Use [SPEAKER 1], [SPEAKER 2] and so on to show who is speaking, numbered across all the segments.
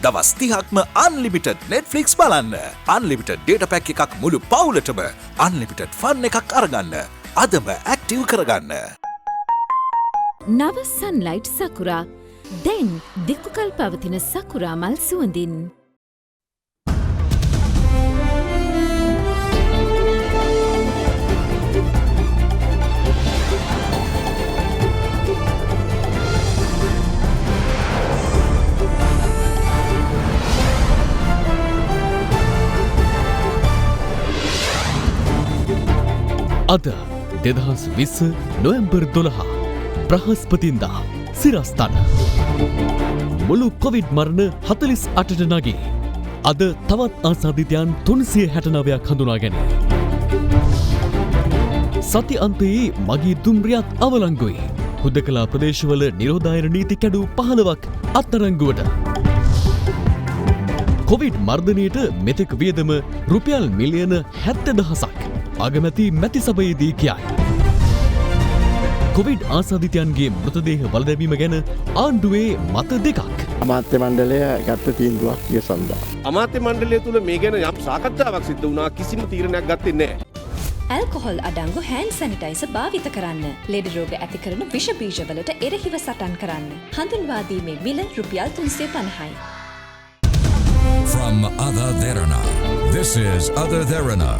[SPEAKER 1] දවස් 30ක්ම unlimited Netflix බලන්න. unlimited data pack එකක් මුළු පවුලටම unlimited fun එකක් අරගන්න. අදම active කරගන්න.
[SPEAKER 2] නව sunlight sakura දැන් දික්කල් පවතින සකුරා මල් සුවඳින්.
[SPEAKER 3] අද 2020 නොවැම්බර් 12 බ්‍රහස්පතින්දා සිරස්තන මුළු කොවිඩ් මරණ 48ට නගී. අද තවත් ආසාදිතයන් 369ක් හඳුනා ගැනේ. සති අන්තයේ මගී දුම්රියත් අවලංගුයි. හුදකලා ප්‍රදේශවල නිරෝධායන නීති කැඩූ 15ක් අත්අඩංගුවට. කොවිඩ් මර්ධනයට මෙතෙක් වියදම රුපියල් මිලියන 70,000ක් අගමැති මැති සභයේදී කියයි. කොවිඩ් ආසාදිතයන්ගේ මෘතදේහ වලදැවීම ගැන ආණ්ඩුවේ මත දෙකක්.
[SPEAKER 4] අමාත්‍ය මණ්ඩලය ගත්ත තීන්දුවක් කිය සඳහා.
[SPEAKER 5] අමාත්‍ය මණ්ඩලය තුළ මේ ගැන යම් සාකච්ඡාවක් සිද්ධ වුණා. කිසිම තීරණයක් ගත්තේ නැහැ.
[SPEAKER 6] ඇල්කොහොල් අඩංගු හෑන්ඩ් සැනිටයිසර් භාවිත කරන්න. ලෙඩ රෝග ඇති කරන විෂ බීජවලට එරෙහිව සටන් කරන්න. හඳුන්වා දීමේ මිල රුපියල් 350යි.
[SPEAKER 7] From Ada Derana, this is Ada Derana,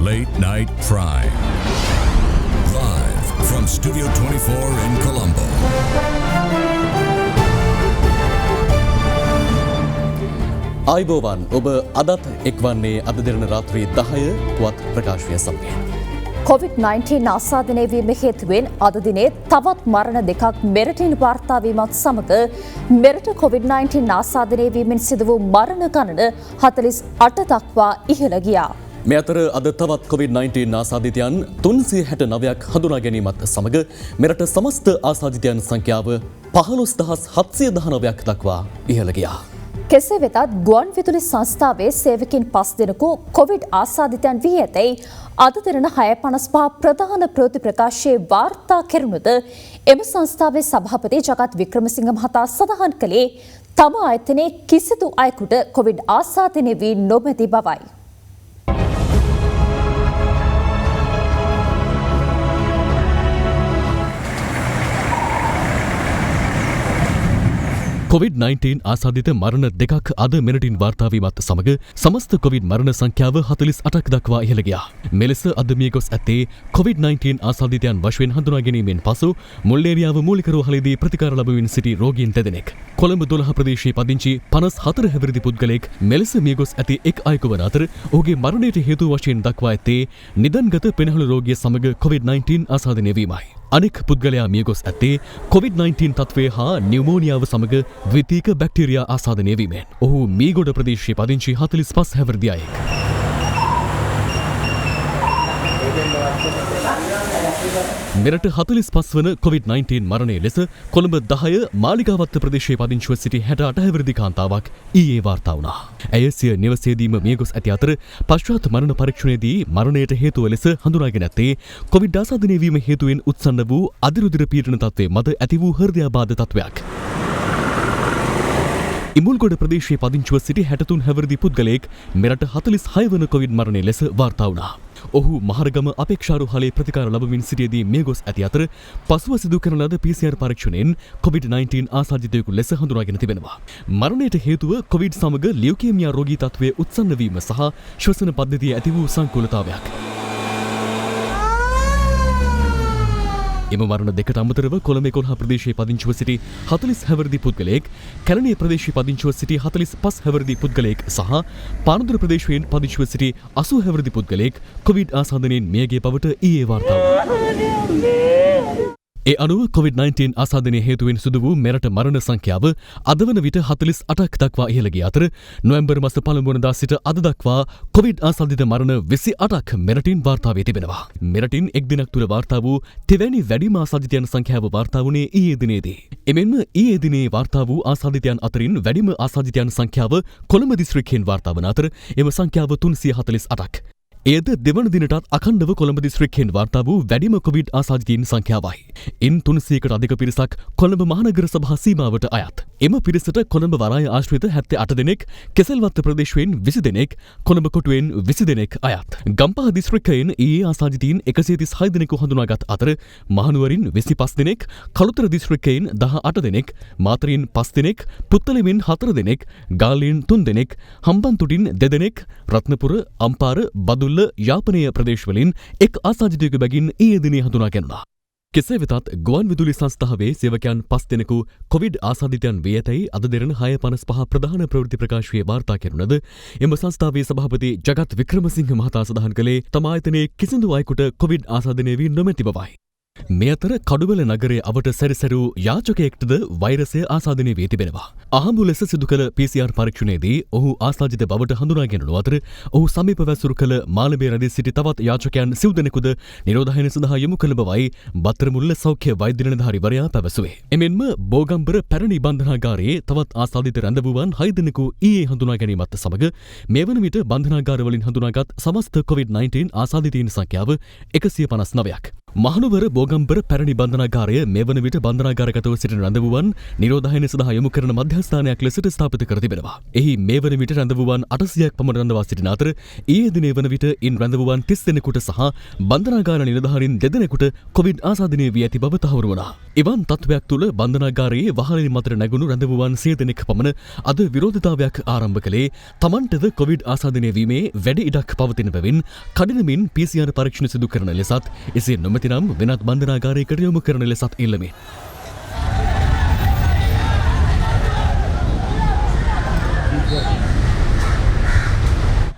[SPEAKER 7] Late Night Prime. Live from Studio 24 in Colombo.
[SPEAKER 3] ආයුබෝවන් ඔබ අදත් එක්වන්නේ අද දෙරණ රාත්‍රී 10 පුවත් ප්‍රකාශය සමගින්.
[SPEAKER 8] COVID-19 ආසාදනය වීම හේතුවෙන් අද දිනේ තවත් මරණ දෙකක් මෙරටින් වාර්තා වීමත් සමග මෙරට COVID-19 ආසාදනය වීමෙන් සිදු වූ මරණ ගණන 48 දක්වා ඉහළ ගියා.
[SPEAKER 3] මේ අතර අද තවත් COVID-19 ආසාදිතයන් 369ක් හඳුනා ගැනීමත් සමග මෙරට සමස්ත ආසාදිතයන් සංඛ්‍යාව 15719ක් දක්වා ඉහළ ගියා.
[SPEAKER 8] කෙසේ වෙතත් ගුවන් විදුලි සංස්ථාවේ සේවකින් 5 දෙනෙකු කොවිඩ් ආසාදිතයන් වී ඇතැයි අද දින 6:55 ප්‍රධාන ප්‍රවෘත්ති ප්‍රකාශයේ වාර්තා කෙරුණුද එම සංස්ථාවේ සභාපති ජගත් වික්‍රමසිංහ මහතා සඳහන් කළේ තම ආයතනයේ කිසිදු අයෙකුට කොවිඩ් ආසාදනය වී නොමැති බවයි.
[SPEAKER 3] COVID-19 ආසාදිත මරණ දෙකක් අද මෙරටින් වාර්තා වීමත් සමග සමස්ත කොවිඩ් මරණ සංඛ්‍යාව 48ක් දක්වා ඉහළ ගියා. මෙලෙස අද මිය ගොස් ඇත්තේ COVID-19 ආසාදිතයන් වශයෙන් හඳුනා ගැනීමෙන් පසු මුල්ලේරියාව මූලික රෝහලේදී ප්‍රතිකාර ලැබමින් සිටි රෝගීන් දෙදෙනෙක්. කොළඹ 12 ප්‍රදේශයේ පදිංචි 54 හැවිරිදි පුද්ගලයෙක් මෙලෙස මිය ගොස් ඇති එක් අයෙකු වන අතර ඔහුගේ මරණයට හේතු වශයෙන් දක්වා ඇත්තේ නිදන්ගත පෙනහළු රෝගිය සමග COVID-19 ආසාදනය වීමයි. අනෙක් පුද්ගලයා මිය ගොස් ඇත්තේ COVID-19 තත්ත්වය හා නියුමෝනියාව සමග ද්විතීක බැක්ටීරියා ආසාදනය වීමෙන්. ඔහු මීගොඩ ප්‍රදේශයේ පදිංචි 45 හැවිරිදි අයෙක්. මෙරට 45 වන COVID-19 මරණය ලෙස කොළඹ 10 මාලිගාවත්ත ප්‍රදේශයේ පදිංචිව සිටි 68 හැවිරිදි කාන්තාවක් ඊයේ වාර්තා වුණා. ඇය සිය නිවසේදීම මිය ගොස් ඇති අතර පශ්චාත් මරණ පරීක්ෂණයේදී මරණයට හේතුව ලෙස හඳුනාගෙන ඇත්තේ කොවිඩ් ආසාදනය වීම හේතුවෙන් උත්සන්න වූ අදිරුධිර පීඩන තත්ත්වයේ මත ඇති වූ හෘදයාබාධ තත්ත්වයක්. ඉමුල්ගොඩ ප්‍රදේශයේ පදිංචිව සිටි 63 හැවිරිදි පුද්ගලයෙක් මෙරට 46 වන කොවිඩ් මරණය ලෙස වාර්තා වුණා. ඔහු මහරගම අපේක්ෂාරෝහලේ ප්‍රතිකාර ලැබමින් සිටියේදී මිය ගොස් ඇති අතර පසුව සිදු කරන ලද PCR පරීක්ෂණයෙන් COVID-19 ආසාදිතයෙකු ලෙස හඳුනාගෙන තිබෙනවා. මරණයට හේතුව කොවිඩ් සමග ලියුකේමියා රෝගී තත්ත්වයේ උත්සන්න වීම සහ ශ්වසන පද්ධතියේ ඇති වූ සංකූලතාවයක්. එම මරණ දෙකට අමතරව කොළඹ 11 ප්‍රදේශයේ පදිංචිව සිටි 40 හැවිරිදි පුද්ගලයෙක්, කැලණිය ප්‍රදේශයේ පදිංචිව සිටි 45 හැවිරිදි පුද්ගලයෙක් සහ පානදුර ප්‍රදේශයෙන් පදිංචිව සිටි 80 හැවිරිදි පුද්ගලයෙක් කොවිඩ් ආසාදනයෙන් මියගිය බවට ඊයේ වාර්තා වුණා. ඒ අනුව COVID-19 ආසාදනය හේතුවෙන් සිදු වූ මෙරට මරණ සංඛ්‍යාව අද වන විට 48ක් දක්වා ඉහළ ගිය අතර නොවැම්බර් මාස 1 වෙනිදා සිට අද දක්වා කොවිඩ් ආසාදිත මරණ 28ක් මෙරටින් වාර්තා වී තිබෙනවා. මෙරටින් එක් දිනක් තුර වාර්තා වූ තෙවැනි වැඩිම ආසාදිතයන් සංඛ්‍යාව වාර්තා වුණේ ඊයේ දිනේදී. එමෙන්ම ඊයේ දිනේ වාර්තා වූ ආසාදිතයන් අතරින් වැඩිම ආසාදිතයන් සංඛ්‍යාව කොළඹ දිස්ත්‍රික්කයෙන් වාර්තා වන අතර එම සංඛ්‍යාව 348ක්. එයද දෙවන දිනටත් අඛණ්ඩව කොළඹ දිස්ත්‍රික්කයෙන් වාර්තා වූ වැඩිම කොවිඩ් ආසාදිතයින් සංඛ්‍යාවයි. ඉන් 300කට අධික පිරිසක් කොළඹ මහනගර සභා සීමාවට අයත්. එම පිරිසට කොළඹ වරාය ආශ්‍රිත 78 දෙනෙක්, කෙසෙල්වත්ත ප්‍රදේශයෙන් 20 දෙනෙක්, කොළඹ කොටුවෙන් 20 දෙනෙක් අයත්. ගම්පහ දිස්ත්‍රික්කයෙන් ඊයේ ආසාදිතයින් 136 දෙනෙකු හඳුනාගත් අතර මහනුවරින් 25 දෙනෙක්, කළුතර දිස්ත්‍රික්කයෙන් 18 දෙනෙක්, මාතරින් 5 දෙනෙක්, පුත්තලමින් 4 දෙනෙක්, ගාල්ලෙන් 3 දෙනෙක්, හම්බන්තොටින් 2 දෙනෙක්, රත්නපුර, අම්පාර, බදුල්ල, යාපනය ප්‍රදේශවලින් එක් ආසාදිතයෙකු බැගින් ඊයේ දිනේ හඳුනා ගැනුණා. කෙසේ වෙතත් ගුවන් විදුලි සංස්ථාවේ සේවකයන් 5 දෙනෙකු කොවිඩ් ආසාදිතයන් වී ඇතැයි අද දෙරණ 6:55 ප්‍රධාන ප්‍රවෘත්ති ප්‍රකාශයේ වාර්තා කෙරුණද එම සංස්ථාවේ සභාපති ජගත් වික්‍රමසිංහ මහතා සඳහන් කළේ තම ආයතනයේ කිසිදු අයෙකුට කොවිඩ් ආසාදනය වී නොමැති බවයි. මේ අතර කඩුවල නගරයේ අවට සැරිසැරූ යාචකයෙක්ටද වෛරසය ආසාදනය වී තිබෙනවා. අහඹු ලෙස සිදු කළ PCR පරීක්ෂණයේදී ඔහු ආසාදිත බවට හඳුනාගෙන අතර ඔහු සමීපව ඇසුරු කළ මාළඹේ රැඳී සිටි තවත් යාචකයන් සිව් දෙනෙකුද නිරෝධායන සඳහා යොමු කළ බවයි බත්තරමුල්ල සෞඛ්‍ය වෛද්‍ය නිලධාරීවරයා පැවසුවේ. එමෙන්ම බෝගම්බර පැරණි බන්ධනාගාරයේ තවත් ආසාදිත රැඳවුවන් 6 දෙනෙකු ඊයේ හඳුනා ගැනීමත් සමග මේ වන විට බන්ධනාගාරවලින් හඳුනාගත් සමස්ත COVID-19 ආසාදිතයින් සංඛ්‍යාව 159ක්. මහනුවර බෝගම්බර පැරණි බන්ධනාගාරය මේ වන විට බන්ධනාගාරගතව සිටින රැඳවුවන් නිරෝධායන සඳහා යොමු කරන මධ්‍යස්ථානයක් ලෙසට ස්ථාපිත කර තිබෙනවා. එහි මේ වන විට රැඳවුවන් 800ක් පමණ රඳවා සිටින අතර ඊයේ දිනේ වන විට ඉන් රැඳවුවන් 30 දෙනෙකුට සහ බන්ධනාගාර නිලධාරීන් 2 දෙනෙකුට කොවිඩ් ආසාදනය වී ඇති බව තහවුරු වුණා. එවන් තත්ත්වයක් තුළ බන්ධනාගාරයේ වහලෙන් මතට නැගුණු රැඳවුවන් 100 දෙනෙක් පමණ අද විරෝධතාවයක් ආරම්භ කළේ තමන්ටද කොවිඩ් ආසාදනය වීමේ වැඩි ඉඩක් පවතින බැවින් කඩිනමින් PCR පරීක්ෂණ සිදු කරන ලෙසත් එසේ නොමැති නම් වෙනත් බන්ධනාගාරයකට යොමු කරන ලෙසත් ඉල්ලමින්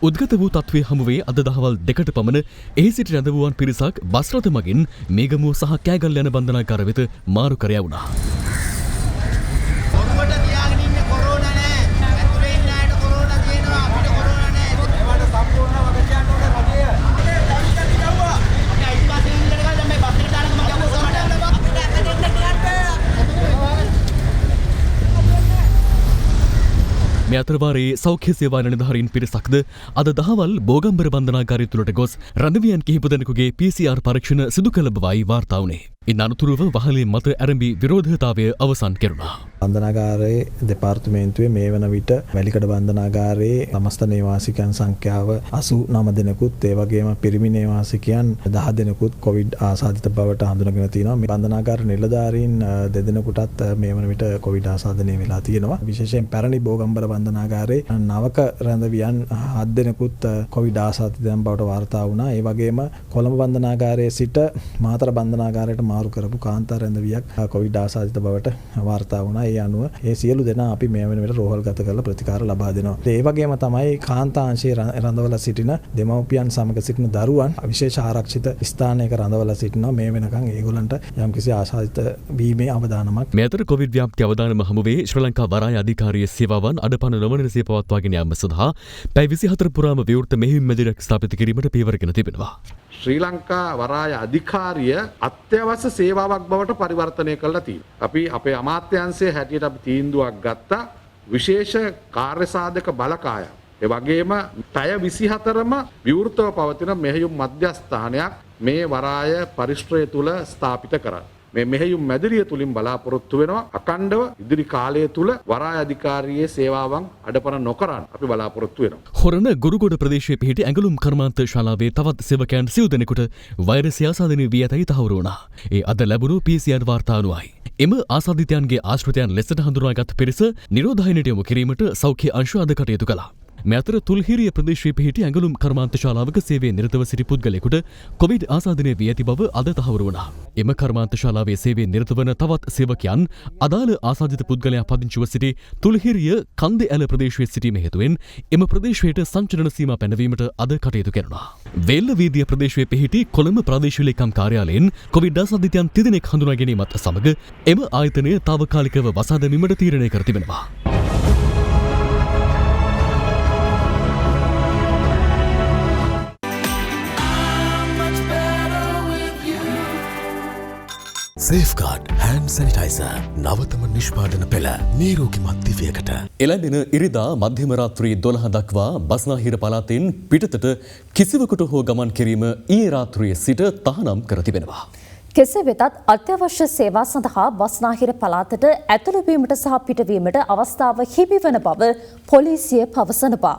[SPEAKER 3] උද්ගත වූ තත්ත්වය හමුවේ අද දහවල් 2ට පමණ එහි සිටි රැඳවුවන් පිරිසක් බස් රථ මගින් මේගමුව සහ කෑගල්ල යන බන්ධනාගාර වෙත මාරු කර යවුණා. මේ අතරවාරයේ සෞඛ්‍ය සේවා නිලධාරීන් පිරිසක්ද අද දහවල් බෝගම්බර බන්ධනාගාරය තුළට ගොස් රැඳවියන් කිහිප දෙනෙකුගේ PCR පරීක්ෂණ සිදු කළ බවයි වාර්තා වුණේ. ඉන් අනතුරුව වහලේ මත ඇරඹි විරෝධතාවය අවසන් කෙරුණා.
[SPEAKER 9] බන්ධනාගාරයේ දෙපාර්තමේන්තුවේ මේ වන විට වැලිකඩ බන්ධනාගාරයේ සමස්ත නේවාසිකයන් සංඛ්‍යාව 89 දෙනෙකුත් ඒ වගේම පිරිමි නේවාසිකයන් 10 දෙනෙකුත් කොවිඩ් ආසාදිත බවට හඳුනාගෙන තිනවා. මේ බන්ධනාගාර නිලධාරීන් 2 දෙනෙකුටත් මේ වන විට කොවිඩ් ආසාදනය වෙලා තියෙනවා. විශේෂයෙන් පැරණි බෝගම්බර බන්ධනාගාරයේ නවක රැඳවියන් 7 දෙනෙකුත් කොවිඩ් ආසාදිතයන් බවට වාර්තා වුණා. ඒ වගේම කොළඹ බන්ධනාගාරයේ සිට මාතර බන්ධනාගාරයට මාරු කරපු කාන්තා රැඳවියක් කොවිඩ් ආසාදිත බවට වාර්තා වුණා. ඒ අනුව ඒ සියලු දෙනා අපි මේ වෙන විට රෝහල්ගත කරලා ප්‍රතිකාර ලබා දෙනවා. ඒ වගේම තමයි කාන්තාංශයේ රඳවලා සිටින දෙමව්පියන් සමග සිටින දරුවන් විශේෂ ආරක්ෂිත ස්ථානයක රඳවලා සිටිනවා. මේ වෙනකන් ඒගොල්ලන්ට යම්කිසි ආසාදිත වීමේ අවදානමක්.
[SPEAKER 3] මේ අතර කොවිඩ් ව්‍යාප්ති අවදානම හමුවේ ශ්‍රී ලංකා වරාය අධිකාරියේ සේවාවන් අඩපණ නොවන ලෙස පවත්වාගෙන යාම සඳහා පැය 24 පුරාම විවෘත මෙහෙයුම් මැදිරියක් ස්ථාපිත කිරීමට පියවරගෙන තිබෙනවා.
[SPEAKER 10] ශ්‍රී ලංකා වරාය අධිකාරිය අත්‍යවශ්‍ය සේවාවක් බවට පරිවර්තනය කළා තියෙනවා. අපි අපේ අමාත්‍යාංශයේ හැටියට අපි තීන්දුවක් ගත්තා විශේෂ කාර්ය සාධක බලකායක්. ඒ වගේම පැය 24ම විවෘතව පවතින මෙහෙයුම් මධ්‍යස්ථානයක් මේ වරාය පරිශ්‍රය තුල ස්ථාපිත කරන්න. මේ මෙහෙයුම් මැදිරිය තුලින් බලාපොරොත්තු වෙනවා අකණ්ඩව ඉදිරි කාලය තුල වරාය අධිකාරියේ සේවාවන් අඩපණ නොකරන අපි බලාපොරොත්තු වෙනවා.
[SPEAKER 3] හොරණ ගුරුගොඩ ප්‍රදේශයේ පිහිටි ඇඟලුම් කර්මාන්ත ශාලාවේ තවත් සේවකයන් සිව් දෙනෙකුට වෛරසය ආසාදනය වී ඇතැයි තහවුරු වුණා. ඒ අද ලැබුණු PCR වාර්තා අනුවයි. එම ආසාදිතයන්ගේ ආශ්‍රිතයන් ලෙසට හඳුනාගත් පිරිස නිරෝධායනයට යොමු කිරීමට සෞඛ්‍ය අංශය අද කටයුතු කළා. මේ අතර තුල්හිරිය ප්‍රදේශයේ පිහිටි ඇඟලුම් කර්මාන්ත ශාලාවක සේවයේ නිරතව සිටි පුද්ගලයෙකුට කොවිඩ් ආසාදනය වී ඇති බව අද තහවුරු වුණා. එම කර්මාන්ත ශාලාවේ සේවයේ නිරත වන තවත් සේවකයන් අදාළ ආසාදිත පුද්ගලයා පදිංචිව සිටි තුල්හිරිය කන්දේ ඇල ප්‍රදේශයේ සිටීම හේතුවෙන් එම ප්‍රදේශයට සංචලන සීමා පැනවීමට අද කටයුතු කෙරුණා. වේල්ල වීදිය ප්‍රදේශයේ පිහිටි කොළඹ ප්‍රාදේශීය ලේකම් කාර්යාලයෙන් කොවිඩ් ආසාදිතයන් 3 දෙනෙක් හඳුනා ගැනීමත් සමග එම ආයතනය తాවකාලිකව වසා දැමීමට තීරණය කර තිබෙනවා.
[SPEAKER 1] Safeguard
[SPEAKER 11] hand sanitizer නවතම නිෂ්පාදන පෙළ නිරෝගිමත් දිවියකට.
[SPEAKER 3] එළඹෙන ඉරිදා මධ්‍යම රාත්‍රී 12 දක්වා බස්නාහිර පළාතෙන් පිටතට කිසිවකුට හෝ ගමන් කිරීම ඊයේ රාත්‍රියේ සිට තහනම් කර තිබෙනවා.
[SPEAKER 8] කෙසේ වෙතත් අත්‍යවශ්‍ය සේවා සඳහා බස්නාහිර පළාතට ඇතුළු වීමට සහ පිටවීමට අවස්ථාව හිමිවන බව පොලිසිය පවසනවා.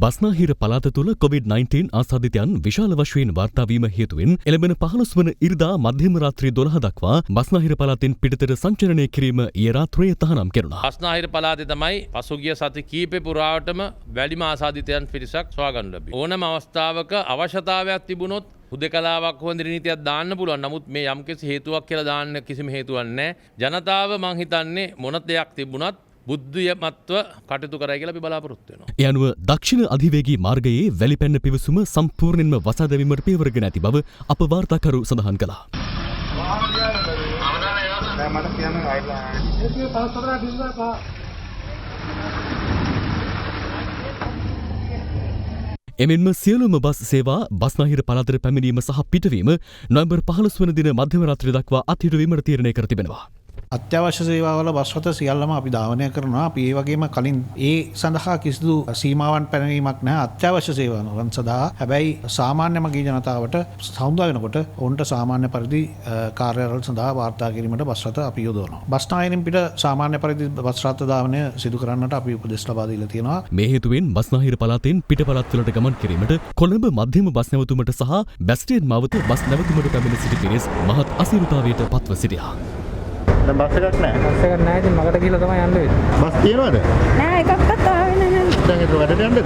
[SPEAKER 3] බස්නාහිර පළාත තුළ COVID-19 ආසාදිතයන් විශාල වශයෙන් වාර්තා වීම හේතුවෙන් එළඹෙන 15 වන ඉරිදා මධ්‍යම රාත්‍රී 12 දක්වා බස්නාහිර පළාතෙන් පිටතට සංචරණය කිරීම ඊයේ රාත්‍රියේ තහනම් කෙරුණා.
[SPEAKER 12] බස්නාහිර පළාතේ තමයි පසුගිය සති කීපේ පුරාවටම වැඩිම ආසාදිතයන් පිරිසක් සොයාගන්න ලැබි. ඕනම අවස්ථාවක අවශ්‍යතාවයක් තිබුණොත් හුදකලාවක් හෝ නිර්ණීතියක් දාන්න පුළුවන්. නමුත් මේ යම්කිසි හේතුවක් කියලා දාන්න කිසිම හේතුවක් නැහැ. ජනතාව මං හිතන්නේ මොන දෙයක් තිබුණත් බුද්ධියමත්ව කටයුතු කරයි කියලා අපි බලාපොරොත්තු වෙනවා.
[SPEAKER 3] ඒ අනුව දක්ෂිණ අධිවේගී මාර්ගයේ වැලිපැන්න පිවිසුම සම්පූර්ණයෙන්ම වසා දැමීමට පියවරගෙන ඇති බව අප වාර්තාකරු සඳහන් කළා. එමෙන්ම සියලුම බස් සේවා බස්නාහිර පළාතට පැමිණීම සහ පිටවීම නොවැම්බර් 15 වන දින මධ්‍යම රාත්‍රිය දක්වා අත්හිටුවීමට තීරණය කර තිබෙනවා.
[SPEAKER 13] අත්‍යවශ්‍ය සේවාවල බස් රථ සියල්ලම අපි ධාවනය කරනවා. අපි ඒ වගේම කලින් ඒ සඳහා කිසිදු සීමාවන් පැනවීමක් නැහැ අත්‍යවශ්‍ය සේවාවන් සඳහා. හැබැයි සාමාන්‍ය මගී ජනතාවට සමුදා වෙනකොට ඔවුන්ට සාමාන්‍ය පරිදි කාර්යාලවල සඳහා වාර්තා කිරීමට බස් රථ අපි යොදවනවා. බස්නාහිරින් පිට සාමාන්‍ය පරිදි බස් රථ ධාවනය සිදු කරන්නට අපි උපදෙස් ලබා දීලා තියෙනවා.
[SPEAKER 3] මේ හේතුවෙන් බස්නාහිර පළාතෙන් පිට පළාත් වලට ගමන් කිරීමට කොළඹ මධ්‍යම බස් නැවතුමට සහ බැස්ටේන් මාවත බස් නැවතුමට පැමිණ සිටි පිරිස් මහත් අසීරුතාවයට පත්ව සිටියා.
[SPEAKER 14] දැන් බස් එකක් නැහැ. බස් එකක් නැහැ. ඉතින් මගට ගිහලා තමයි යන්න වෙන්නේ. බස් තියෙනවද?
[SPEAKER 15] නෑ එකක්වත් ආවේ නැහැ.
[SPEAKER 14] දැන් ඒක වැඩට යන්නද?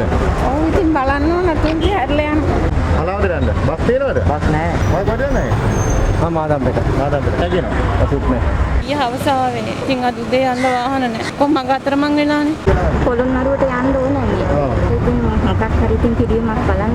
[SPEAKER 15] ඔව් ඉතින් බලන්න ඕන තුන්ටි හැරලා යන්න.
[SPEAKER 14] අලාවද යන්න? බස් තියෙනවද? බස් නැහැ. ඔය කොට යන්නේ? මාදම්බෙට. මාදම්බෙට. නැගිනවා. බස්ුත් නැහැ.
[SPEAKER 15] ඊය හවස ආවේ. ඉතින් අද උදේ යන්න වාහන නැහැ. කොහොම මග අතරමං වෙලානේ.
[SPEAKER 16] පොළොන්නරුවට යන්න ඕනනේ. ඉතින් මොකක් හරි ඉතින් පිළියමක් බලන්න.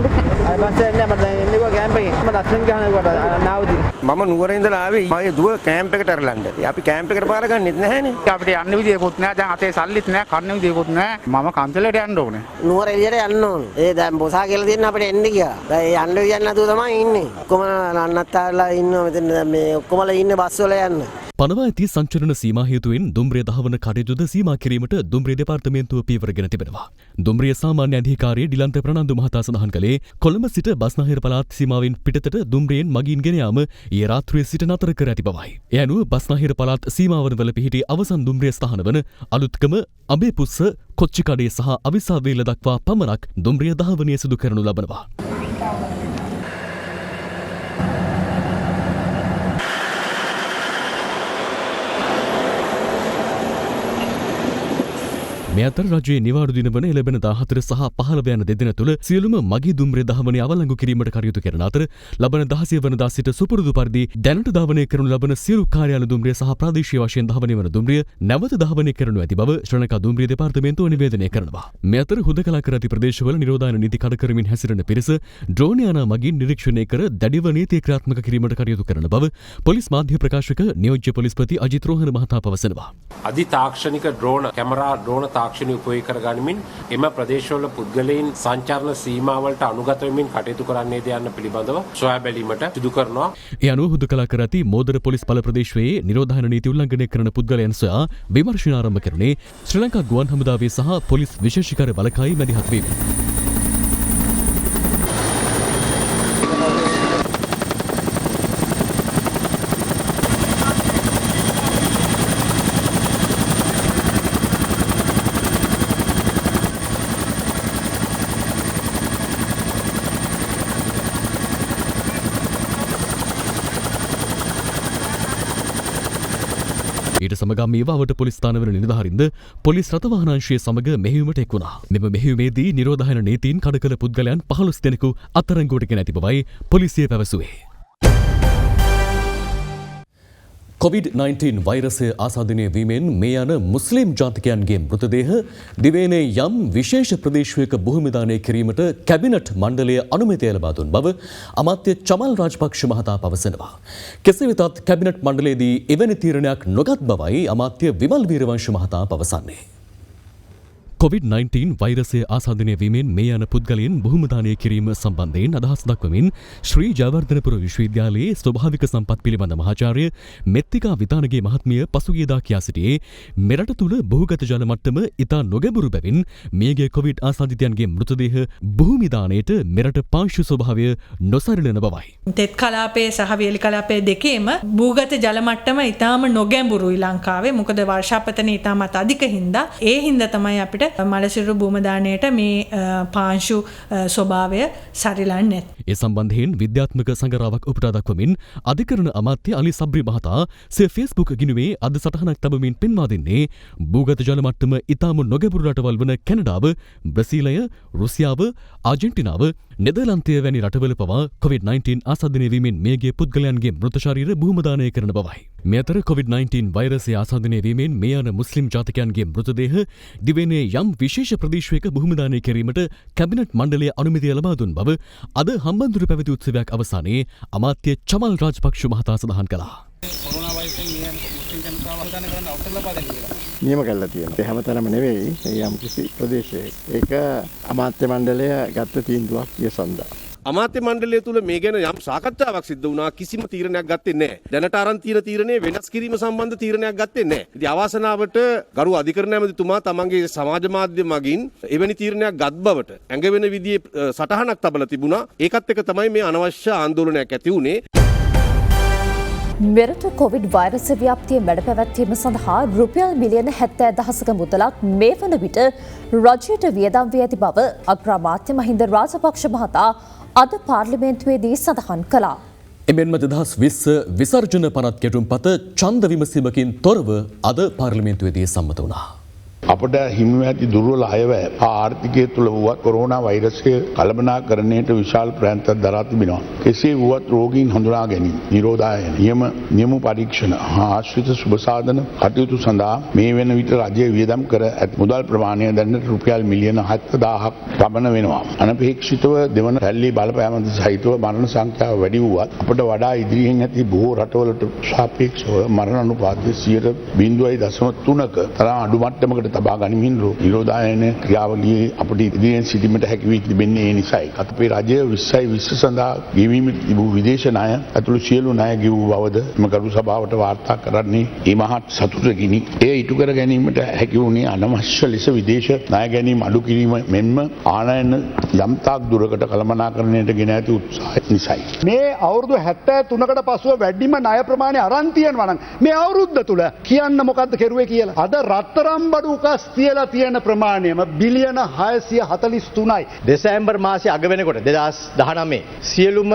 [SPEAKER 14] අය බස් එකක් නැහැ. මම දැන් එන්නේ කැම්ප් එකේ. මම ලස්සන ගහනකොට නාවදී. මම නුවර ඉඳලා ආවේ. මගේ දුව කැම්ප් එකට අරලන්න. අපි කැම්ප් එකට පාර ගන්නෙත් නැහැනේ. අපිට යන්න විදියකුත් නැහැ. දැන් අතේ සල්ලිත් නැහැ. කන්න විදියකුත් නැහැ. මම කන්සලට යන්න ඕනේ.
[SPEAKER 17] නුවර එළියට යන්න ඕනේ. ඒ දැන් බොසා කියලා දෙන්න අපිට එන්න ගියා. දැන් යන්න විදියක් නැතුව තමයි ඉන්නේ. ඔක්කොම නන්නත්තාලා ඉන්නවා මෙතන මේ ඔක්කොමලා ඉන්නේ බස් වල යන්න.
[SPEAKER 3] පනවා ඇති සංචරණ සීමා හේතුවෙන් දුම්රිය දහවන කටයුතුද සීමා කිරීමට දුම්රිය දෙපාර්තමේන්තුව පියවරගෙන තිබෙනවා. දුම්රිය සාමාන්‍ය අධිකාරිය ඩිලන්ත ප්‍රනන්දු මහතා සඳහන් කළේ කොළඹ සිට බස්නාහිර පළාත් සීමාවෙන් පිටතට දුම්රියෙන් මගින් ගෙන යාම ඊයේ රාත්‍රියේ සිට නතර කර ඇති බවයි. ඒ අනුව බස්නාහිර පළාත් සීමාවන වල පිහිටි අවසන් දුම්රිය ස්ථාන වන අලුත්කම, අබේපුස්ස, කොච්චිකඩේ සහ අවිස්සාවේල දක්වා පමණක් දුම්රිය දහවනය සිදු කරනු ලබනවා. මේ අතර රජයේ නිවාඩු දින වන එළඹෙන 14 සහ 15 යන දෙදින තුළ සියලුම මගී දුම්රිය දහවනය අවලංගු කිරීමට කටයුතු කරන අතර ලබන 16 වනදා සිට සුපුරුදු පරිදි දැනට ධාවනය කරනු ලබන සියලු කාර්යාල දුම්රිය සහ ප්‍රාදේශීය වශයෙන් ධාවනය වන දුම්රිය නැවත ධාවනය කරනු ඇති බව ශ්‍රී ලංකා දුම්රිය දෙපාර්තමේන්තුව නිවේදනය කරනවා. මේ අතර හුදකලා කර ඇති ප්‍රදේශවල නිරෝධායන නීති කඩ කරමින් හැසිරෙන පිරිස ඩ්‍රෝන් යාන මගින් නිරීක්ෂණය කර දැඩිව නීතිය ක්‍රියාත්මක කිරීමට කටයුතු කරන බව පොලිස් මාධ්‍ය ප්‍රකාශක නියෝජ්‍ය පොලිස්පති අජිත් රෝහණ මහතා පවසනවා.
[SPEAKER 18] අධි තාක්ෂණික ඩ්‍රෝන කැමරා ඩ්‍රෝන තාක්ෂණය උපයෝගී කරගනිමින් එම ප්‍රදේශවල පුද්ගලයන් සංචාරන සීමාවලට අනුගත වෙමින් කටයුතු කරන්නේද යන්න පිළිබඳව සොයා බැලීමට සිදු කරනවා.
[SPEAKER 3] ඒ අනුව හුදකලා කර ඇති මෝදර පොලිස් බල ප්‍රදේශයේ නිරෝධායන නීති උල්ලංඝනය කරන පුද්ගලයන් සොයා විමර්ශන ආරම්භ කරන්නේ ශ්‍රී ලංකා ගුවන් හමුදාවේ සහ පොලිස් විශේෂීකර බලකායි මැදිහත් වීම. ඊට සමගම මේ වාවට පොලිස් ස්ථානවල නිලධාරීන්ද පොලිස් රථවාහනාංශය සමග මෙහෙයුමට එක් වුණා. මෙම මෙහෙයුමේදී නිරෝධායන නීතීන් කඩ කළ පුද්ගලයන් 15 දෙනෙකු අත්අඩංගුවට ගෙන ඇති බවයි පොලිසිය පැවසුවේ. COVID-19 වෛරසය ආසාදනය වීමෙන් මේ යන මුස්ලිම් ජාතිකයන්ගේ මෘතදේහ දිවයිනේ යම් විශේෂ ප්‍රදේශයක බොහෝමදානය කිරීමට කැබිනට් මණ්ඩලය අනුමැතිය ලබා දුන් බව අමාත්‍ය චමල් රාජපක්ෂ මහතා පවසනවා. කෙසේ වෙතත් කැබිනට් මණ්ඩලයේදී එවැනි තීරණයක් නොගත් බවයි අමාත්‍ය විමල් වීරවංශ මහතා පවසන්නේ. COVID-19 වෛරසය ආසාදනය වීමෙන් මේ යන පුද්ගලයන් බොහොමදානය කිරීම සම්බන්ධයෙන් අදහස් දක්වමින් ශ්‍රී ජයවර්ධනපුර විශ්වවිද්‍යාලයේ ස්වභාවික සම්පත් පිළිබඳ මහාචාර්ය මෙත්තිකා විතානගේ මහත්මිය පසුගියදා කියා සිටියේ මෙරට තුළ බහුගත ජල මට්ටම ඉතා නොගැඹුරු බැවින් මේගේ කොවිඩ් ආසාදිතයන්ගේ මෘතදේහ භූමිදානයට මෙරට පාංශු ස්වභාවය නොසරිලන බවයි.
[SPEAKER 19] තෙත් කලාපයේ සහ වියලි කලාපයේ දෙකේම භූගත ජල මට්ටම ඉතාම නොගැඹුරුයි ලංකාවේ. මොකද වර්ෂාපතන ඉතාමත් අධික හින්දා ඒ හින්දා තමයි අපිට මලසිරු භූමදානයට මේ පාංශු ස්වභාවය සරිලන්නේ.
[SPEAKER 3] ඒ සම්බන්ධයෙන් විද්‍යාත්මක සංගරාවක් උපුටා දක්වමින් අධිකරණ අමාත්‍ය අලි සබ්රි මහතා සිය ෆේස්බුක් ගිණුමේ අද සටහනක් තබමින් පෙන්වා දෙන්නේ භූගත ජල මට්ටම ඉතාම නොගැඹුරු රටවල් වන කැනඩාව, බ්‍රසීලය, රුසියාව, ආජෙන්ටිනාව, නෙදර්ලන්තය වැනි රටවල පවා COVID-19 ආසාදනය වීමෙන් මේගේ පුද්ගලයන්ගේ මෘත ශරීර භූමදානය කරන බවයි. මේ අතර COVID-19 වෛරසය ආසාදනය වීමෙන් මේ යන මුස්ලිම් ජාතිකයන්ගේ මෘතදේහ දිවයිනේ යම් විශේෂ ප්‍රදේශයක භූමදානය කිරීමට කැබිනට් මණ්ඩලය අනුමැතිය ලබා දුන් බව අද හම්බන්තොට පැවති උත්සවයක් අවසානයේ අමාත්‍ය චමල් රාජපක්ෂ මහතා සඳහන් කළා.
[SPEAKER 4] නියම කරලා තියෙනවා. ඒ හැමතැනම නෙවෙයි. ඒ යම් කිසි ප්‍රදේශයක. ඒක අමාත්‍ය මණ්ඩලය ගත්ත තීන්දුවක් කියසන්දා.
[SPEAKER 5] අමාත්‍ය මණ්ඩලය තුල මේ ගැන යම් සාකච්ඡාවක් සිද්ධ වුණා. කිසිම තීරණයක් ගත්තේ නැහැ. දැනට අරන් තියෙන තීරණේ වෙනස් කිරීම සම්බන්ධ තීරණයක් ගත්තේ නැහැ. ඉතින් අවාසනාවට ගරු අධිකරණ ඇමතිතුමා තමන්ගේ සමාජ මාධ්‍ය මගින් එවැනි තීරණයක් ගත් බවට ඇඟ වෙන විදිහේ සටහනක් තබලා තිබුණා. ඒකත් එක්ක තමයි මේ අනවශ්‍ය ආందోලනයක් ඇති වුණේ.
[SPEAKER 8] මෙරට කොවිඩ් වෛරස ව්‍යාප්තිය මැඩ පැවැත්වීම සඳහා රුපියල් මිලියන 70,000ක මුදලක් මේ වන විට රජයට වියදම් වී ඇති බව අග්‍රාමාත්‍ය මහින්ද රාජපක්ෂ මහතා අද පාර්ලිමේන්තුවේදී සඳහන් කළා.
[SPEAKER 3] එමෙන්ම 2020 විසර්ජන පනත් ගැටුම්පත ඡන්ද විමසීමකින් තොරව අද පාර්ලිමේන්තුවේදී සම්මත වුණා.
[SPEAKER 20] අපට හිමිව ඇති දුර්වල අයවැය ආර්ථිකය තුළ වුවත් කොරෝනා වෛරසය කළමනාකරණයට විශාල ප්‍රයත්නයක් දරා තිබෙනවා. කෙසේ වුවත් රෝගීන් හඳුනා ගැනීම, නිරෝධායන, නියම පරීක්ෂණ හා ආශ්‍රිත සුබසාධන කටයුතු සඳහා මේ වෙන විට රජය වියදම් කර ඇති මුදල් ප්‍රමාණය දැනට රුපියල් මිලියන 70,000ක් පමණ වෙනවා. අනපේක්ෂිතව දෙවන රැල්ලේ බලපෑමද සහිතව මරණ සංඛ්‍යාව වැඩි වුවත් අපට වඩා ඉදිරියෙන් ඇති බොහෝ රටවලට සාපේක්ෂව මරණ අනුපාතය 0.3ක තරම් අඩු මට්ටමකට තබා ගනිමින් නිරෝධායන ක්‍රියාවලියේ අපට ඉදිරියෙන් සිටීමට හැකි වී තිබෙන්නේ ඒ නිසායි. අපේ රජය 2020 සඳහා ගෙවීමට තිබූ විදේශ ණය ඇතුළු සියලු ණය ගෙවූ බවද එම ගරු සභාවට වාර්තා කරන්නේ ඒ මහත් සතුටකිනි. එය ඉටු කර ගැනීමට හැකි වුණේ අනවශ්‍ය ලෙස විදේශ ණය ගැනීම අඩු කිරීම මෙන්ම ආනයන යම්තාක් දුරකට කළමනාකරණයට ගෙන ඇති උත්සාහය නිසායි.
[SPEAKER 21] මේ අවුරුදු 73කට පසුව වැඩිම ණය ප්‍රමාණය අරන් තියෙනවා නම් මේ අවුරුද්ද තුල කියන්න මොකද්ද කෙරුවේ කියලා. අද රත්තරන් බඩු උකස් තියලා තියෙන ප්‍රමාණයම බිලියන 643යි.
[SPEAKER 22] දෙසැම්බර් මාසයේ අග වෙනකොට 2019 සියලුම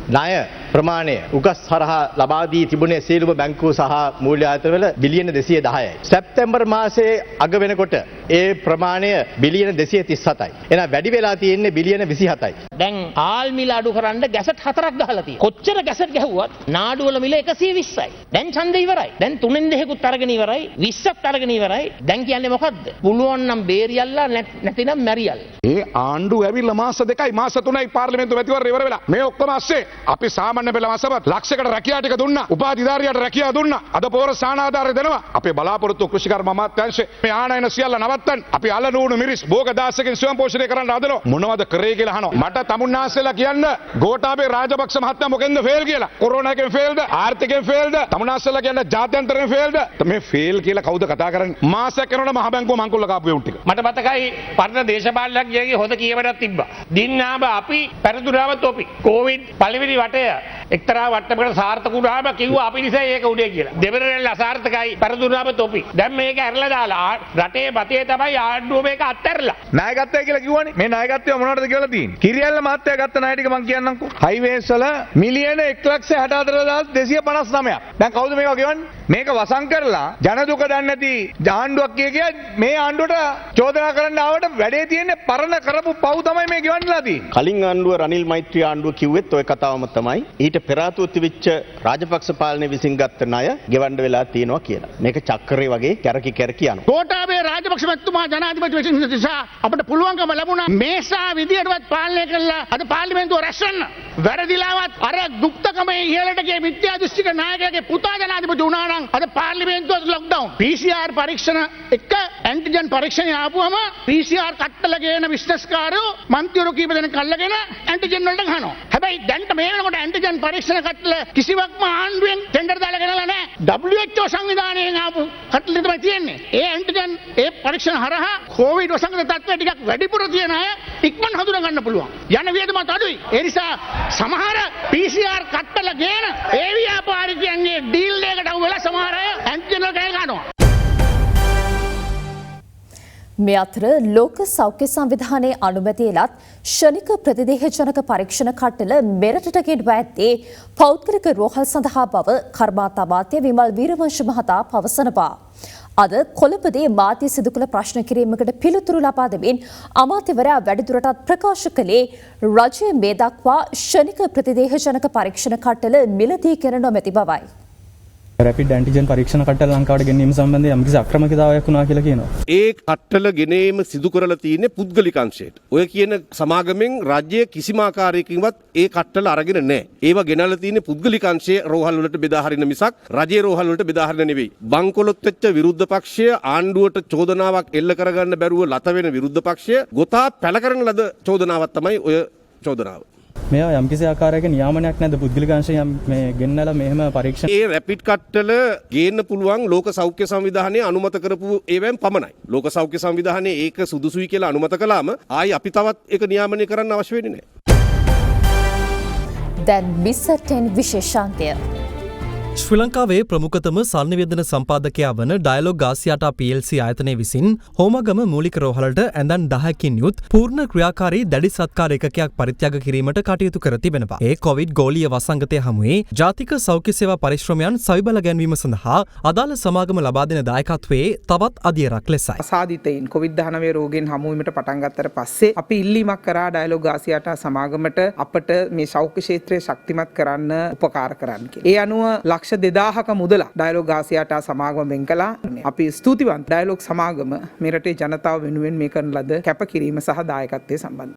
[SPEAKER 22] ණය ප්‍රමාණය උකස් හරහා ලබා දී තිබුණේ සියලුම බැංකු සහ මූල්‍ය ආයතනවල බිලියන 210යි. සැප්තැම්බර් මාසයේ අග වෙනකොට ඒ ප්‍රමාණය බිලියන 237යි. එහෙනම් වැඩි වෙලා තියෙන්නේ බිලියන 27යි.
[SPEAKER 23] දැන් ආල් මිල අඩු කරන්න ගැසට් 4ක් ගහලා තියෙනවා. කොච්චර ගැසට් ගැහුවත් නාඩු වල මිල 120යි. දැන් ඡන්දය ඉවරයි. දැන් 3න් 2කුත් අරගෙන ඉවරයි. 20ක් අරගෙන ඉවරයි. දැන් කියන්නේ මොකද්ද? පුළුවන් නම් බේරියල්ලා නැතිනම් මැරියල්.
[SPEAKER 10] ඒ ආණ්ඩුව ඇවිල්ලා මාස 2යි මාස 3යි පාර්ලිමේන්තු මැතිවරණ ඉවර වෙලා. මේ ඔක්කොම ASCII අපි සාමාන්‍ය පෙළ මාසවත් ලක්ෂයකට රැකියා ටික දුන්නා. උපාධිධාරියට රැකියා දුන්නා. අද පොර සානාධාරය දෙනවා. අපේ බලාපොරොත්තු කෘෂිකර්ම අමාත්‍යාංශේ මේ ආනයන සියල්ල නවත්තන්න. අපි අලනූණු මිරිස් භෝග දාසකෙන් ස්වයං පෝෂණය කරන්න හදනවා. මොනවද කරේ කියලා අහනවා. මට තමුන්නාස්සෙලා කියන්න ගෝඨාභය රාජපක්ෂ මහත්තයා මොකෙන්ද ෆේල් කියලා. කොරෝනා එකෙන් ෆේල්ද? ආර්ථිකයෙන් ෆේල්ද? තමුන්නාස්සෙලා කියන්න ජාත්‍යන්තරයෙන් ෆේල්ද? මේ ෆේල් කියලා කවුද කතා කරන්නේ? මාසයක් යනකොට මහ බැංකුව මංකුල්ල කාපු උන් ටික.
[SPEAKER 23] මට මතකයි පරණ දේශපාලනඥයෙක්ගේ හොද කියවටක් තිබ්බා. දින්නාම අපි පෙරදුනාම තොපි. කොවිඩ් පළවෙනි වටය එක්තරා වට්ටමකට සාර්ථක වුණාම කිව්වා අපි නිසා ඒක උඩේ කියලා. දෙවරෙල්ල අසාර්ථකයි පෙරදුනාම තොපි. දැන් මේක ඇරලා දාලා රටේ පතේ තමයි ආණ්ඩුව මේක අත්හැරලා.
[SPEAKER 21] ණය ගත්තයි කියලා කිව්වනේ. මේ ණය ගත්තේ මොනවටද කියලා තියෙන්නේ. කිරියල්ල මහත්තයා ගත්ත ණය ටික මං කියන්නම්කෝ. හයිවේස් වල මිලියන 1,64,259ක්. දැන් කවුද මේක ගෙවන්නේ? මේක වසන් කරලා ජන දුක දන්නේ නැති ආණ්ඩුවක් කිය මේ ආණ්ඩුවට චෝදනා කරන්න ආවට වැඩේ තියෙන්නේ පරණ කරපු පව් තමයි මේ ගෙවන්නලා තියෙන්නේ.
[SPEAKER 22] කලින් ආණ්ඩුව රනිල් මෛත්‍රී ආණ්ඩුව කිව්වෙත් ওই කතාවම තමයි. ඊට පෙර ආතුව තිබිච්ච රාජපක්ෂ පාලනය විසින් ගත්ත ණය ගෙවන්න වෙලා තියෙනවා කියලා. මේක චක්‍රේ වගේ කැරකි කැරකි යනවා.
[SPEAKER 23] ගෝඨාභය රාජපක්ෂ මහත්මයා ජනාධිපති වෙච්ච නිසා අපිට පුළුවන්කම ලැබුණා මේසා විදියටවත් පාලනය කළා අද පාර්ලිමේන්තුව රැස් වෙන්න. වැරදිලාවත් අර දුක්තකමේ ඉහළට ගිය මිත්‍යා දෘෂ්ටික නායකයාගේ පුතා ජනාධිපති වුණා නම් අද පාර්ලිමේන්තුව ලොක්ඩවුන්. PCR පරීක්ෂණ එක්ක ඇන්ටිජන් පරීක්ෂණ ආපුවම PCR කට්ටල ගේන බිස්නස්කාරයෝ මන්ත්‍රීවරු කීප දෙනෙක් අල්ලගෙන ඇන්ටිජන් වලට ගහනවා. හැබැයි දැන්ට මේ වෙනකොට ඇන්ටිජන් පරීක්ෂණ කට්ටල කිසිවක්ම ආණ්ඩුවෙන් ටෙන්ඩර් දාලා ගෙනලා නැහැ. WHO සංවිධානයෙන් ආපු කට්ටල තමයි තියෙන්නේ. ඒ ඇන්ටිජන් ඒ පරීක්ෂණ හරහා කොවිඩ් වසංගත තත්ත්වය ටිකක් වැඩිපුර තියෙන අය ඉක්මන් හඳුනා ගන්න පුළුවන්. යන වියදමත් අඩුයි. ඒ නිසා සමහර PCR කට්ටල ගේන ඒ ව්‍යාපාරිකයන්ගේ ඩීල් එකකට අහු වෙලා සමහර අය ඇන්ටිජන් වල ගහනවා.
[SPEAKER 8] මේ අතර ලෝක සෞඛ්‍ය සංවිධානයේ අනුමැතියලත් ශනික ප්‍රතිදේහජනක පරීක්ෂණ කට්ටල මෙරටට ගෙඩවා ඇත්තේ පෞද්ගලික රෝහල් සඳහා බව කර්මාන්ත අමාත්‍ය විමල් වීරවංශ මහතා පවසනවා. අද කොළඹදී මාධ්‍ය සිදු කළ ප්‍රශ්න කිරීමකට පිළිතුරු ලබා දෙමින් අමාත්‍යවරයා වැඩිදුරටත් ප්‍රකාශ කළේ රජය මේ දක්වා ශනික ප්‍රතිදේහජනක පරීක්ෂණ කට්ටල මිලදී කරන නොමැති බවයි.
[SPEAKER 2] රැපිඩ් ඇන්ටිජන් පරීක්ෂණ කට්ටල ලංකාවට ගෙනීම සම්බන්ධයෙන් යම්කිසි අක්‍රමිකතාවයක් වුණා කියලා කියනවා.
[SPEAKER 5] ඒ කට්ටල ගෙනීම සිදු කරලා තියෙන්නේ පුද්ගලික අංශයට. ඔය කියන සමාගමෙන් රාජ්‍ය කිසිම ආකාරයකින්වත් ඒ කට්ටල අරගෙන නැහැ. ඒවා ගෙනල්ලා තියෙන්නේ පුද්ගලික අංශයේ රෝහල් වලට බෙදා හරින මිසක් රජයේ රෝහල් වලට බෙදා හරින නෙවෙයි. බංකොලොත් වෙච්ච විරුද්ධ පක්ෂය ආණ්ඩුවට චෝදනාවක් එල්ල කරගන්න බැරුව ලත වෙන විරුද්ධ පක්ෂය ගොතා පැල කරන ලද චෝදනාවක් තමයි ඔය චෝදනාව.
[SPEAKER 2] මේවා යම්කිසි ආකාරයක නියාමනයක් නැද්ද පුද්ගලික අංශයෙන් මේ ගෙන්නලා මෙහෙම පරීක්ෂණ
[SPEAKER 5] ඒ රැපිඩ් කට්ටල ගේන්න පුළුවන් ලෝක සෞඛ්‍ය සංවිධානයේ අනුමත කරපු ඒවෙන් පමණයි. ලෝක සෞඛ්‍ය සංවිධානයේ ඒක සුදුසුයි කියලා අනුමත කළාම ආයි අපි තවත් ඒක නියාමනය කරන්න අවශ්‍ය වෙන්නේ නැහැ.
[SPEAKER 8] දැන් මිසර්ටෙන් විශේෂාන්තය.
[SPEAKER 6] ශ්‍රී ලංකාවේ ප්‍රමුඛතම සල්නිවේදන සම්පාදකයා වන ඩයලොග් ආසියාටා PLC ආයතනය විසින් හෝමගම මූලික රෝහලට ඇඳන් 10කින් යුත් පූර්ණ ක්‍රියාකාරී දැඩි සත්කාර ඒකකයක් පරිත්‍යාග කිරීමට කටයුතු කර තිබෙනවා. ඒ කොවිඩ් ගෝලීය වසංගතය හමුවේ ජාතික සෞඛ්‍ය සේවා පරිශ්‍රමයන් සවිබල ගැන්වීම සඳහා අදාළ සමාගම ලබා දෙන දායකත්වයේ තවත් අදියරක් ලෙසයි.
[SPEAKER 7] අසාධිතයින් COVID-19 රෝගීන් හමුවීමට පටන් ගත්තට පස්සේ අපි ඉල්ලීමක් කරා ඩයලොග් ආසියාටා සමාගමට අපට මේ සෞඛ්‍ය ක්ෂේත්‍රය ශක්තිමත් කරන්න උපකාර කරන්න කියලා. ඒ අනුව ලක්ෂ 2000ක මුදලක් ඩයලොග් ආසියාටා සමාගම වෙන් කළා. අපි ස්තුතිවන්ත ඩයලොග් සමාගම මේ රටේ ජනතාව වෙනුවෙන් මේ කරන ලද කැපකිරීම සහ දායකත්වයේ සම්බන්ධ.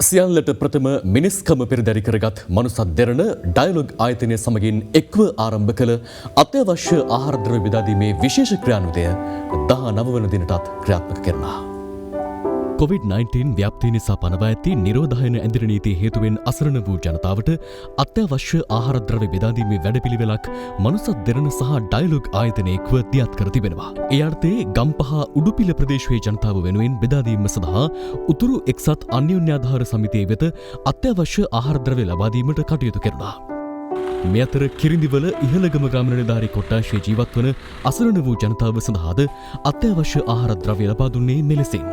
[SPEAKER 3] සියල්ලට ප්‍රථම මිනිස්කම පෙරදරි කරගත් මනුසත් දෙරණ ඩයලොග් ආයතනය සමගින් එක්ව ආරම්භ කළ අත්‍යවශ්‍ය ආහාර ද්‍රව්‍ය බෙදා දීමේ විශේෂ ක්‍රියානුදය 19 වන දිනටත් ක්‍රියාත්මක කරනවා. COVID-19 ව්‍යාප්තිය නිසා පනවා ඇති නිරෝධායන ඇඳිරි නීතිය හේතුවෙන් අසරණ වූ ජනතාවට අත්‍යවශ්‍ය ආහාර ද්‍රව්‍ය බෙදා දීමේ වැඩපිළිවෙලක් මනුසත් දෙරණ සහ ඩයලොග් ආයතනයේක්ව දියත් කර තිබෙනවා. ඒ අර්ථයේ ගම්පහ උඩුපිල ප්‍රදේශයේ ජනතාව වෙනුවෙන් බෙදා දීම සඳහා උතුරු එක්සත් අන්‍යෝන්‍යාධාර සමිතිය වෙත අත්‍යවශ්‍ය ආහාර ද්‍රව්‍ය ලබා දීමට කටයුතු කරනවා. මේ අතර කිරිඳිවල ඉහළගම ග්‍රාම නිලධාරී කොට්ටාශයේ ජීවත් වන අසරණ වූ ජනතාව සඳහාද අත්‍යවශ්‍ය ආහාර ද්‍රව්‍ය ලබා දුන්නේ මෙලෙසින්.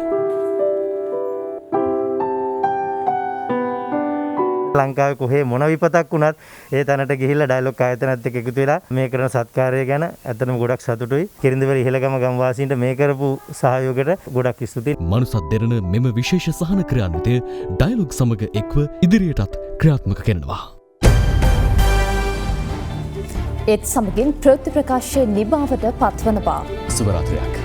[SPEAKER 24] ලංකාවේ කොහේ මොන විපතක් වුණත් ඒ තැනට ගිහිල්ලා ඩයලොග් ආයතනත් එක්ක එකතු වෙලා මේ කරන සත්කාරය ගැන ඇත්තටම ගොඩක් සතුටුයි. කිරිඳිවල ඉහළගම ගම්වාසීන්ට මේ කරපු සහයෝගයට ගොඩක් ස්තුතියි.
[SPEAKER 3] මනුසත් දෙරණ මෙම විශේෂ සහන ක්‍රියාන්විතය ඩයලොග් සමග එක්ව ඉදිරියටත් ක්‍රියාත්මක කරනවා.
[SPEAKER 8] ඒත් සමගින් ප්‍රවෘත්ති ප්‍රකාශය නිමාවට පත්වනවා.
[SPEAKER 3] සුබ රාත්‍රියක්.